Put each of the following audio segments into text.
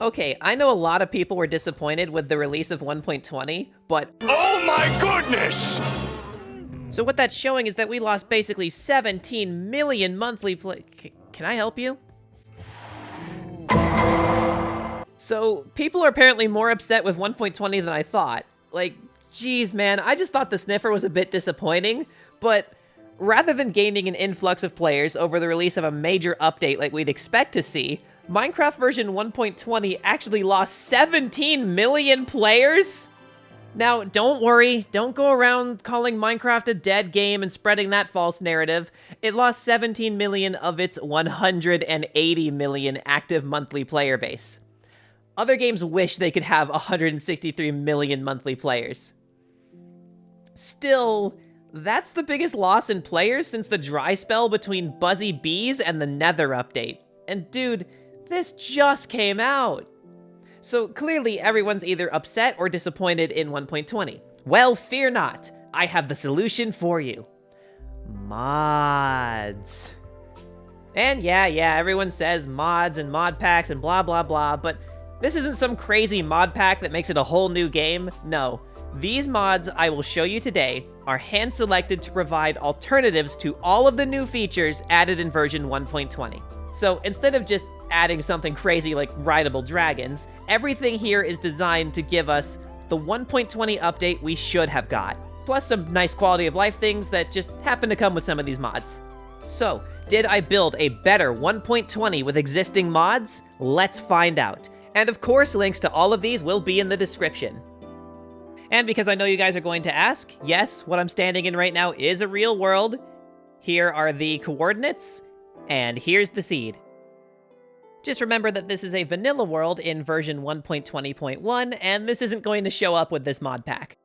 Okay, I know a lot of people were disappointed with the release of 1.20, but Oh my goodness! so what that's showing is that we lost basically 17 million monthly Can I help you? So, people are apparently more upset with 1.20 than I thought. Like, geez, man, I just thought the Sniffer was a bit disappointing, but rather than gaining an influx of players over the release of a major update like we'd expect to see, Minecraft version 1.20 actually lost 17 million players? Now, don't worry, don't go around calling Minecraft a dead game and spreading that false narrative. It lost 17 million of its 180 million active monthly player base. Other games wish they could have 163 million monthly players. Still, that's the biggest loss in players since the dry spell between Buzzy Bees and the Nether update. And dude, this just came out. So clearly everyone's either upset or disappointed in 1.20. Well, fear not, I have the solution for you. Mods. And yeah, everyone says mods and mod packs and blah blah blah, but this isn't some crazy mod pack that makes it a whole new game. No, these mods I will show you today are hand-selected to provide alternatives to all of the new features added in version 1.20. So instead of just adding something crazy like rideable dragons, everything here is designed to give us the 1.20 update we should have got, plus some nice quality of life things that just happen to come with some of these mods. So, did I build a better 1.20 with existing mods? Let's find out. And of course, links to all of these will be in the description. And because I know you guys are going to ask, yes, what I'm standing in right now is a real world. Here are the coordinates, and here's the seed. Just remember that this is a vanilla world in version 1.20.1, and this isn't going to show up with this mod pack.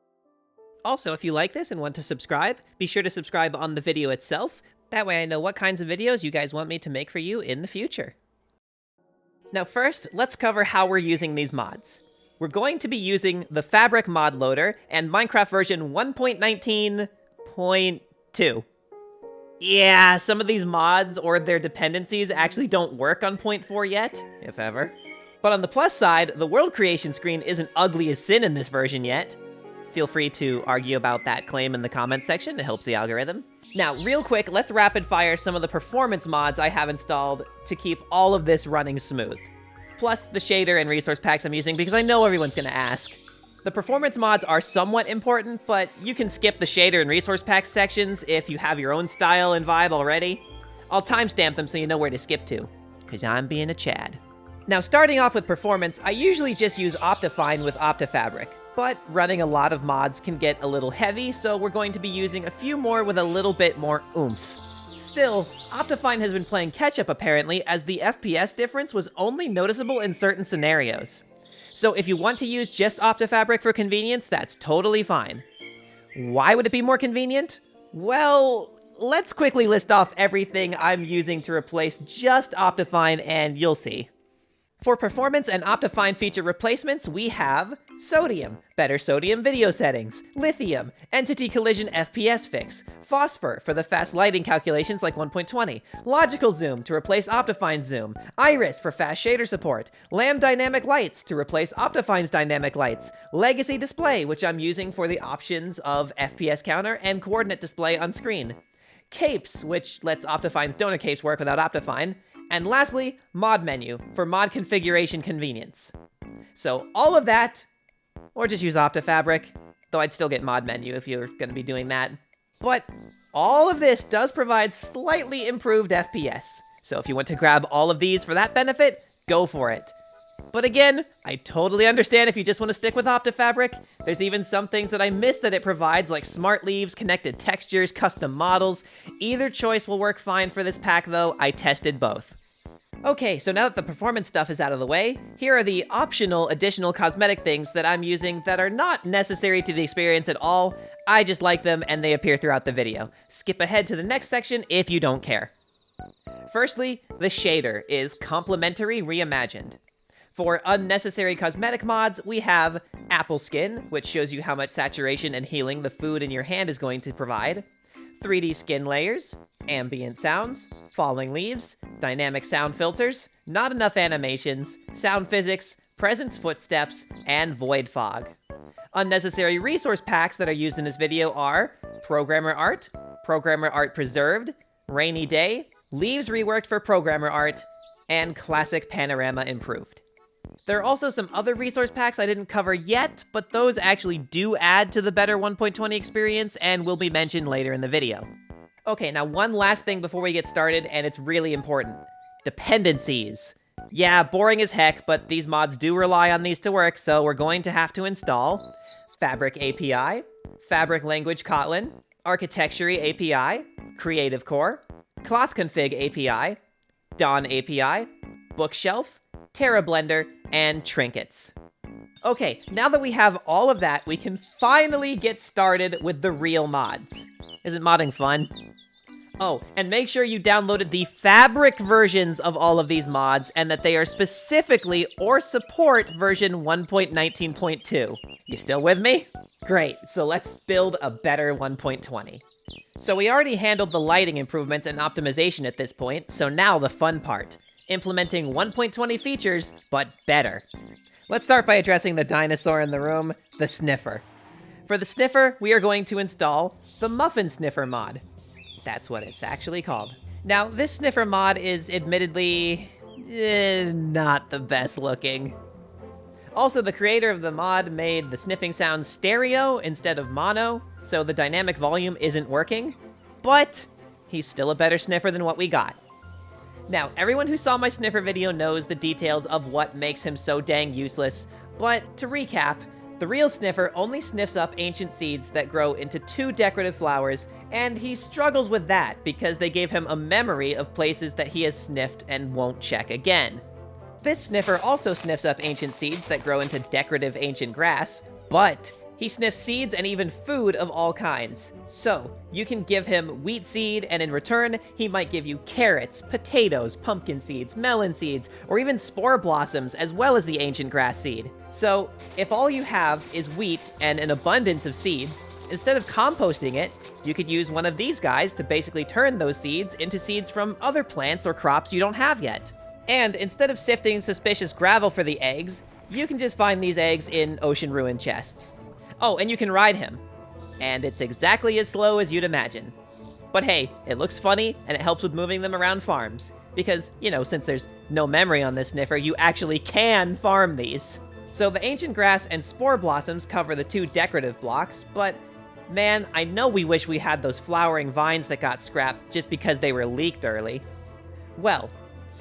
Also, if you like this and want to subscribe, be sure to subscribe on the video itself. That way I know what kinds of videos you guys want me to make for you in the future. Now first, let's cover how we're using these mods. We're going to be using the Fabric mod loader and Minecraft version 1.19.2. Yeah, some of these mods or their dependencies actually don't work on 0.4 yet, if ever. But on the plus side, the world creation screen isn't ugly as sin in this version yet. Feel free to argue about that claim in the comments section, it helps the algorithm. Now, real quick, let's rapid fire some of the performance mods I have installed to keep all of this running smooth. Plus the shader and resource packs I'm using because I know everyone's gonna ask. The performance mods are somewhat important, but you can skip the shader and resource packs sections if you have your own style and vibe already. I'll timestamp them so you know where to skip to, because I'm being a Chad. Now, starting off with performance, I usually just use Optifine with OptiFabric, but running a lot of mods can get a little heavy, so we're going to be using a few more with a little bit more oomph. Still, Optifine has been playing catch-up apparently, as the FPS difference was only noticeable in certain scenarios. So if you want to use just OptiFabric for convenience, that's totally fine. Why would it be more convenient? Well, let's quickly list off everything I'm using to replace just Optifine, and you'll see. For performance and Optifine feature replacements, we have Sodium, better Sodium video settings, Lithium, Entity Collision FPS fix, Phosphor for the fast lighting calculations like 1.20, Logical Zoom to replace Optifine Zoom, Iris for fast shader support, Lamb Dynamic Lights to replace Optifine's Dynamic Lights, Legacy Display, which I'm using for the options of FPS counter and coordinate display on screen, Capes, which lets Optifine's donor capes work without Optifine, and lastly, Mod Menu, for mod configuration convenience. So all of that, or just use OptiFabric, though I'd still get Mod Menu if you're going to be doing that. But all of this does provide slightly improved FPS, so if you want to grab all of these for that benefit, go for it. But again, I totally understand if you just want to stick with OptiFabric. There's even some things that I missed that it provides, like smart leaves, connected textures, custom models. Either choice will work fine for this pack though, I tested both. Okay, so now that the performance stuff is out of the way, here are the optional additional cosmetic things that I'm using that are not necessary to the experience at all. I just like them and they appear throughout the video. Skip ahead to the next section if you don't care. Firstly, the shader is Complementary Reimagined. For unnecessary cosmetic mods, we have Apple Skin, which shows you how much saturation and healing the food in your hand is going to provide, 3D skin layers, ambient sounds, falling leaves, dynamic sound filters, not enough animations, sound physics, Presence Footsteps, and Void Fog. Unnecessary resource packs that are used in this video are Programmer Art Preserved, Rainy Day, Leaves Reworked for Programmer Art, and Classic Panorama Improved. There are also some other resource packs I didn't cover yet, but those actually do add to the better 1.20 experience and will be mentioned later in the video. Okay, now one last thing before we get started, and it's really important. Dependencies. Yeah, boring as heck, but these mods do rely on these to work, so we're going to have to install Fabric API, Fabric Language Kotlin, Architecture API, Creative Core, Cloth Config API, Dawn API, Bookshelf, Terra Blender, and Trinkets. Okay, now that we have all of that, we can finally get started with the real mods. Isn't modding fun? Oh, and make sure you downloaded the Fabric versions of all of these mods and that they are specifically or support version 1.19.2. You still with me? Great, so let's build a better 1.20. So we already handled the lighting improvements and optimization at this point, so now the fun part. Implementing 1.20 features, but better. Let's start by addressing the dinosaur in the room, the Sniffer. For the Sniffer, we are going to install the Muffin Sniffer mod. That's what it's actually called. Now, this Sniffer mod is admittedly not the best looking. Also, the creator of the mod made the sniffing sound stereo instead of mono, so the dynamic volume isn't working, but he's still a better sniffer than what we got. Now, everyone who saw my sniffer video knows the details of what makes him so dang useless, but to recap, the real sniffer only sniffs up ancient seeds that grow into 2 decorative flowers, and he struggles with that because they gave him a memory of places that he has sniffed and won't check again. This sniffer also sniffs up ancient seeds that grow into decorative ancient grass, but he sniffs seeds and even food of all kinds. So, you can give him wheat seed, and in return, he might give you carrots, potatoes, pumpkin seeds, melon seeds, or even spore blossoms, as well as the ancient grass seed. So, if all you have is wheat and an abundance of seeds, instead of composting it, you could use one of these guys to basically turn those seeds into seeds from other plants or crops you don't have yet. And instead of sifting suspicious gravel for the eggs, you can just find these eggs in ocean ruin chests. Oh, and you can ride him. And it's exactly as slow as you'd imagine. But hey, it looks funny, and it helps with moving them around farms. Because, you know, since there's no memory on this sniffer, you actually can farm these. So the ancient grass and spore blossoms cover the 2 decorative blocks, but man, I know we wish we had those flowering vines that got scrapped just because they were leaked early. Well,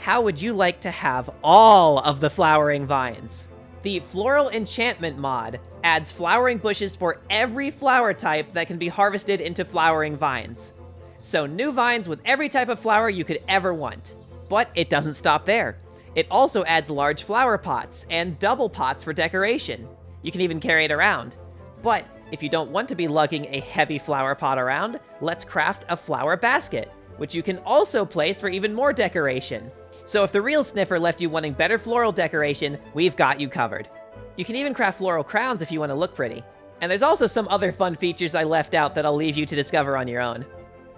how would you like to have all of the flowering vines? The Floral Enchantment mod adds flowering bushes for every flower type that can be harvested into flowering vines. So new vines with every type of flower you could ever want. But it doesn't stop there. It also adds large flower pots and double pots for decoration. You can even carry it around. But if you don't want to be lugging a heavy flower pot around, let's craft a flower basket, which you can also place for even more decoration. So if the real sniffer left you wanting better floral decoration, we've got you covered. You can even craft floral crowns if you want to look pretty. And there's also some other fun features I left out that I'll leave you to discover on your own.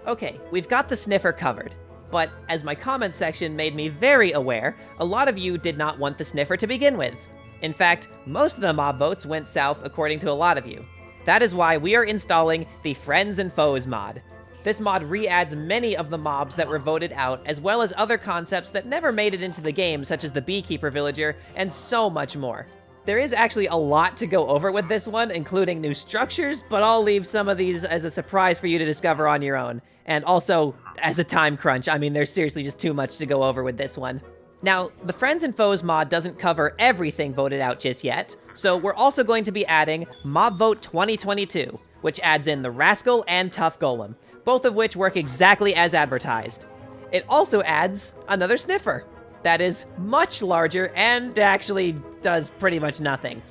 Okay, we've got the sniffer covered. But as my comment section made me very aware, a lot of you did not want the sniffer to begin with. In fact, most of the mob votes went south according to a lot of you. That is why we are installing the Friends and Foes mod. This mod re-adds many of the mobs that were voted out, as well as other concepts that never made it into the game, such as the Beekeeper Villager, and so much more. There is actually a lot to go over with this one, including new structures, but I'll leave some of these as a surprise for you to discover on your own. And also, as a time crunch, I mean, there's seriously just too much to go over with this one. Now, the Friends and Foes mod doesn't cover everything voted out just yet, so we're also going to be adding Mob Vote 2022, which adds in the Rascal and Tough Golem, both of which work exactly as advertised. It also adds another sniffer that is much larger and actually does pretty much nothing.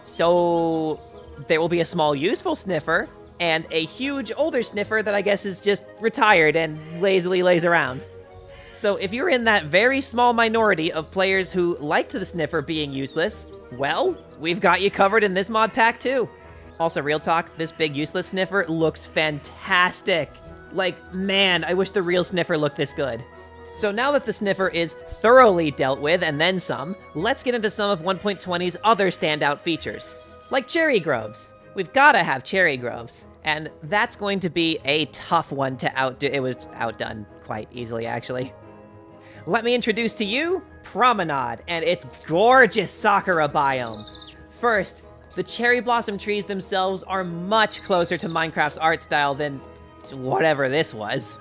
So there will be a small useful sniffer and a huge older sniffer that I guess is just retired and lazily lays around. So if you're in that very small minority of players who liked the sniffer being useless, well, we've got you covered in this mod pack too. Also, real talk, this big useless sniffer looks fantastic. Like, man, I wish the real sniffer looked this good. So now that the Sniffer is thoroughly dealt with and then some, let's get into some of 1.20's other standout features, like cherry groves. We've gotta have cherry groves, and that's going to be a tough one to outdo. It was outdone quite easily, actually. Let me introduce to you Promenade and its gorgeous Sakura biome. First, the cherry blossom trees themselves are much closer to Minecraft's art style than whatever this was.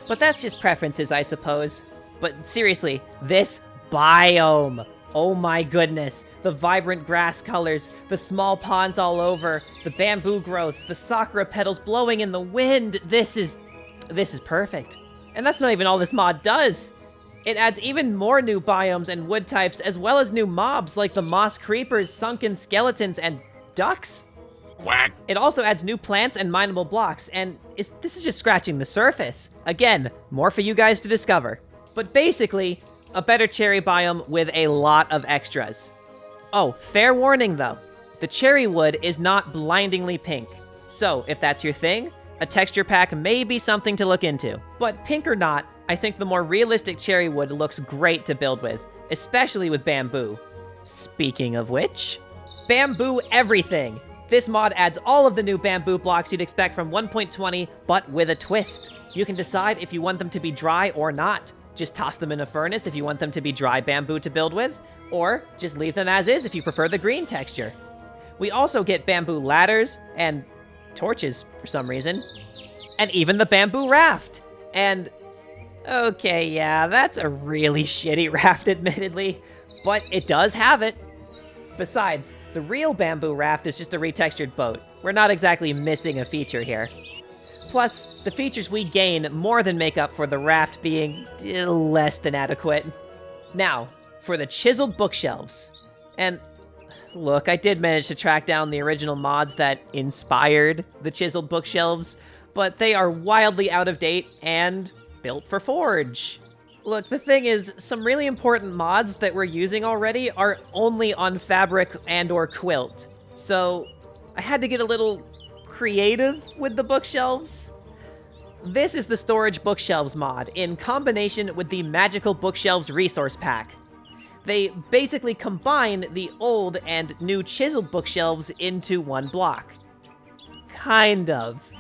But that's just preferences, I suppose. But seriously, this biome. Oh my goodness. The vibrant grass colors, the small ponds all over, the bamboo growths, the sakura petals blowing in the wind. This is perfect. And that's not even all this mod does. It adds even more new biomes and wood types, as well as new mobs like the moss creepers, sunken skeletons, and ducks. Whack. It also adds new plants and mineable blocks, and this is just scratching the surface. Again, more for you guys to discover. But basically, a better cherry biome with a lot of extras. Oh, fair warning though, the cherry wood is not blindingly pink. So, if that's your thing, a texture pack may be something to look into. But pink or not, I think the more realistic cherry wood looks great to build with, especially with bamboo. Speaking of which, bamboo everything! This mod adds all of the new bamboo blocks you'd expect from 1.20, but with a twist. You can decide if you want them to be dry or not. Just toss them in a furnace if you want them to be dry bamboo to build with, or just leave them as is if you prefer the green texture. We also get bamboo ladders and torches for some reason, and even the bamboo raft. And okay, yeah, that's a really shitty raft, admittedly, but it does have it. Besides, the real bamboo raft is just a retextured boat. We're not exactly missing a feature here. Plus, the features we gain more than make up for the raft being less than adequate. Now, for the chiseled bookshelves. And look, I did manage to track down the original mods that inspired the chiseled bookshelves, but they are wildly out of date and built for Forge. Look, the thing is, some really important mods that we're using already are only on Fabric and/or Quilt. So, I had to get a little creative with the bookshelves. This is the Storage Bookshelves mod, in combination with the Magical Bookshelves Resource Pack. They basically combine the old and new chiseled bookshelves into one block. Kind of.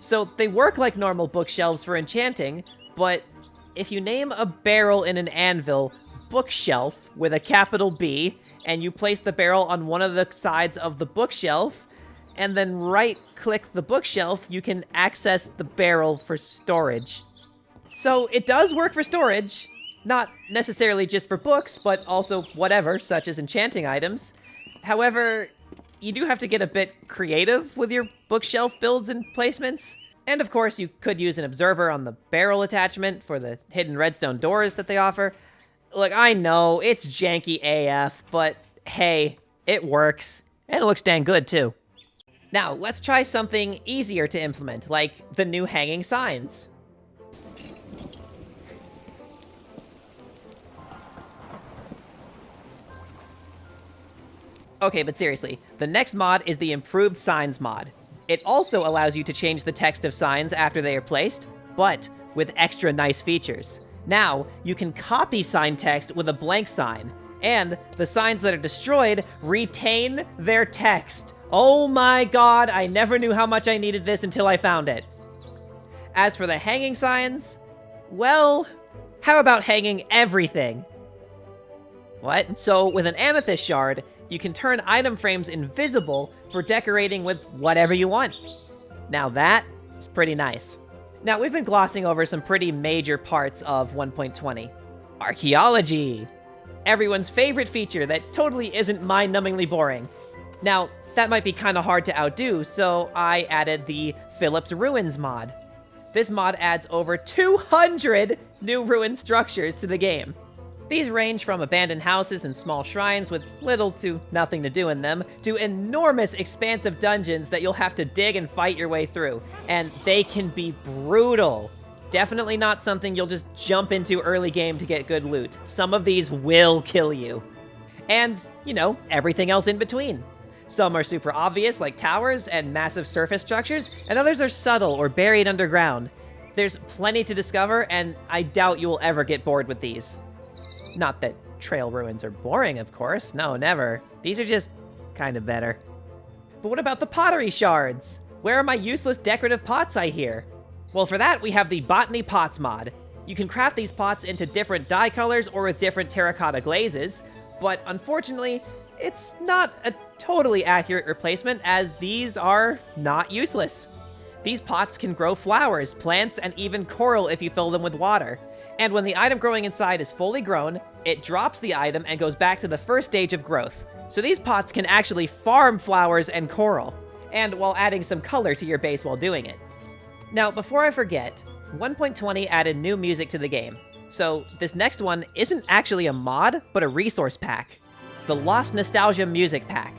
So, they work like normal bookshelves for enchanting, but if you name a barrel in an anvil bookshelf with a capital B, and you place the barrel on one of the sides of the bookshelf, and then right-click the bookshelf, you can access the barrel for storage. So it does work for storage, not necessarily just for books, but also whatever, such as enchanting items. However, you do have to get a bit creative with your bookshelf builds and placements. And of course, you could use an observer on the barrel attachment for the hidden redstone doors that they offer. Look, I know, it's janky AF, but hey, it works. And it looks dang good, too. Now, let's try something easier to implement, like the new hanging signs. Okay, but seriously, the next mod is the Improved Signs mod. It also allows you to change the text of signs after they are placed, but with extra nice features. Now, you can copy sign text with a blank sign, and the signs that are destroyed retain their text. Oh my god, I never knew how much I needed this until I found it. As for the hanging signs, well, how about hanging everything? What? So, with an amethyst shard, you can turn item frames invisible for decorating with whatever you want. Now that is pretty nice. Now, we've been glossing over some pretty major parts of 1.20. Archaeology! Everyone's favorite feature that totally isn't mind-numbingly boring. Now, that might be kinda hard to outdo, so I added the Phillips Ruins mod. This mod adds over 200 new ruin structures to the game. These range from abandoned houses and small shrines with little to nothing to do in them, to enormous expansive dungeons that you'll have to dig and fight your way through. And they can be brutal. Definitely not something you'll just jump into early game to get good loot. Some of these will kill you. And, you know, everything else in between. Some are super obvious, like towers and massive surface structures, and others are subtle or buried underground. There's plenty to discover, and I doubt you will ever get bored with these. Not that trail ruins are boring, of course. No, never. These are just kind of better. But what about the pottery shards? Where are my useless decorative pots, I hear? Well, for that, we have the Botany Pots mod. You can craft these pots into different dye colors or with different terracotta glazes, but unfortunately, it's not a totally accurate replacement, as these are not useless. These pots can grow flowers, plants, and even coral if you fill them with water. And when the item growing inside is fully grown, it drops the item and goes back to the first stage of growth. So these pots can actually farm flowers and coral, and while adding some color to your base while doing it. Now, before I forget, 1.20 added new music to the game. So this next one isn't actually a mod, but a resource pack. The Lost Nostalgia Music Pack.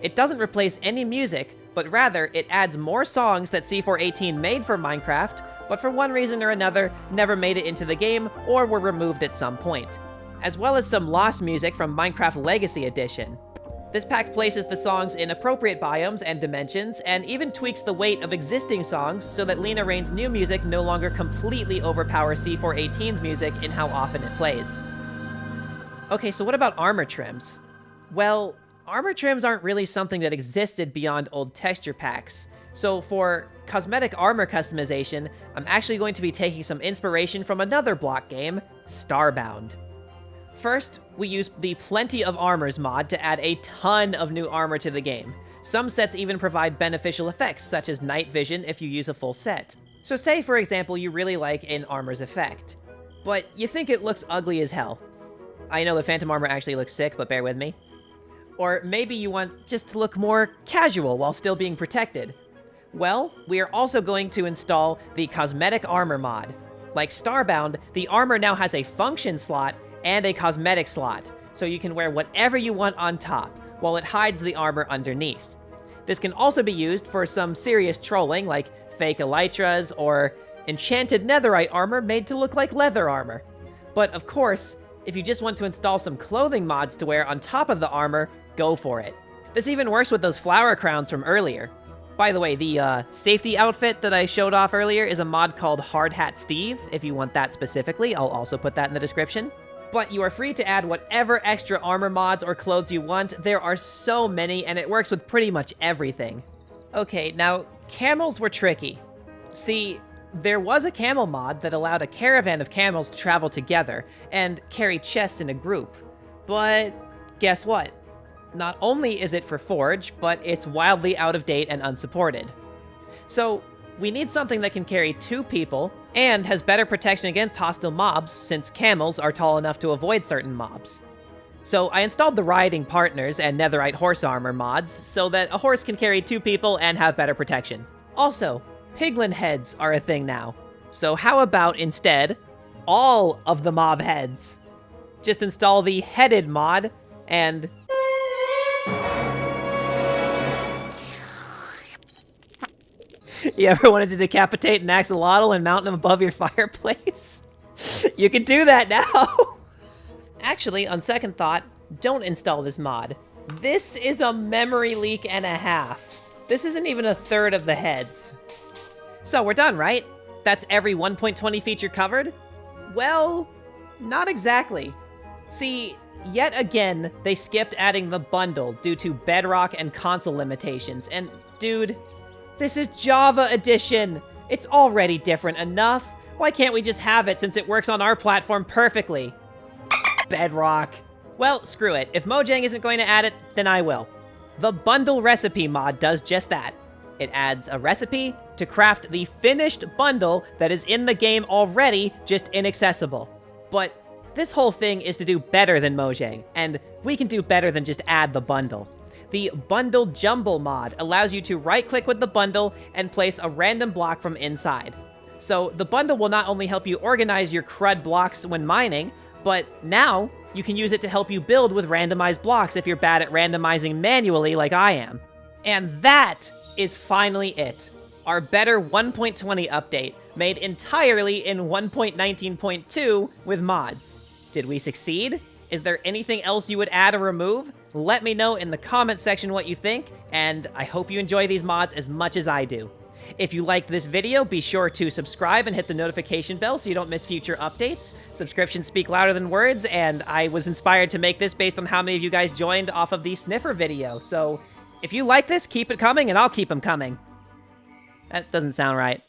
It doesn't replace any music, but rather it adds more songs that C418 made for Minecraft, but for one reason or another never made it into the game or were removed at some point, as well as some lost music from Minecraft Legacy Edition. This pack places the songs in appropriate biomes and dimensions, and even tweaks the weight of existing songs so that Lena Raine's new music no longer completely overpowers C418's music in how often it plays. Okay, so what about armor trims? Well, armor trims aren't really something that existed beyond old texture packs. So for Cosmetic Armor customization, I'm actually going to be taking some inspiration from another block game, Starbound. First, we used the Plenty of Armors mod to add a ton of new armor to the game. Some sets even provide beneficial effects, such as night vision if you use a full set. So say, for example, you really like an armor's effect, but you think it looks ugly as hell. I know the Phantom Armor actually looks sick, but bear with me. Or maybe you want just to look more casual while still being protected. Well, we are also going to install the Cosmetic Armor mod. Like Starbound, the armor now has a function slot and a cosmetic slot, so you can wear whatever you want on top, while it hides the armor underneath. This can also be used for some serious trolling, like fake elytras or enchanted netherite armor made to look like leather armor. But of course, if you just want to install some clothing mods to wear on top of the armor, go for it. This even works with those flower crowns from earlier. By the way, the safety outfit that I showed off earlier is a mod called Hard Hat Steve. If you want that specifically, I'll also put that in the description. But you are free to add whatever extra armor mods or clothes you want. There are so many, and it works with pretty much everything. Okay, now, camels were tricky. See, there was a camel mod that allowed a caravan of camels to travel together and carry chests in a group. But guess what? Not only is it for Forge, but it's wildly out of date and unsupported. So, we need something that can carry 2 people and has better protection against hostile mobs, since camels are tall enough to avoid certain mobs. So I installed the Riding Partners and Netherite Horse Armor mods so that a horse can carry 2 people and have better protection. Also, piglin heads are a thing now. So how about instead, all of the mob heads? Just install the Headed mod and... You ever wanted to decapitate an axolotl and mount him above your fireplace? You can do that now! Actually, on second thought, don't install this mod. This is a memory leak and a half. This isn't even a third of the heads. So we're done, right? That's every 1.20 feature covered? Well, not exactly. See, yet again, they skipped adding the bundle due to bedrock and console limitations, and dude, this is Java Edition! It's already different enough. Why can't we just have it since it works on our platform perfectly? Bedrock. Well, screw it. If Mojang isn't going to add it, then I will. The Bundle Recipe mod does just that. It adds a recipe to craft the finished bundle that is in the game already, just inaccessible. But this whole thing is to do better than Mojang, and we can do better than just add the bundle. The Bundle Jumble mod allows you to right-click with the bundle and place a random block from inside. So the bundle will not only help you organize your crud blocks when mining, but now you can use it to help you build with randomized blocks if you're bad at randomizing manually like I am. And that is finally it. Our better 1.20 update, made entirely in 1.19.2 with mods. Did we succeed? Is there anything else you would add or remove? Let me know in the comment section what you think, and I hope you enjoy these mods as much as I do. If you liked this video, be sure to subscribe and hit the notification bell so you don't miss future updates. Subscriptions speak louder than words, and I was inspired to make this based on how many of you guys joined off of the Sniffer video. So if you like this, keep it coming, and I'll keep them coming. That doesn't sound right.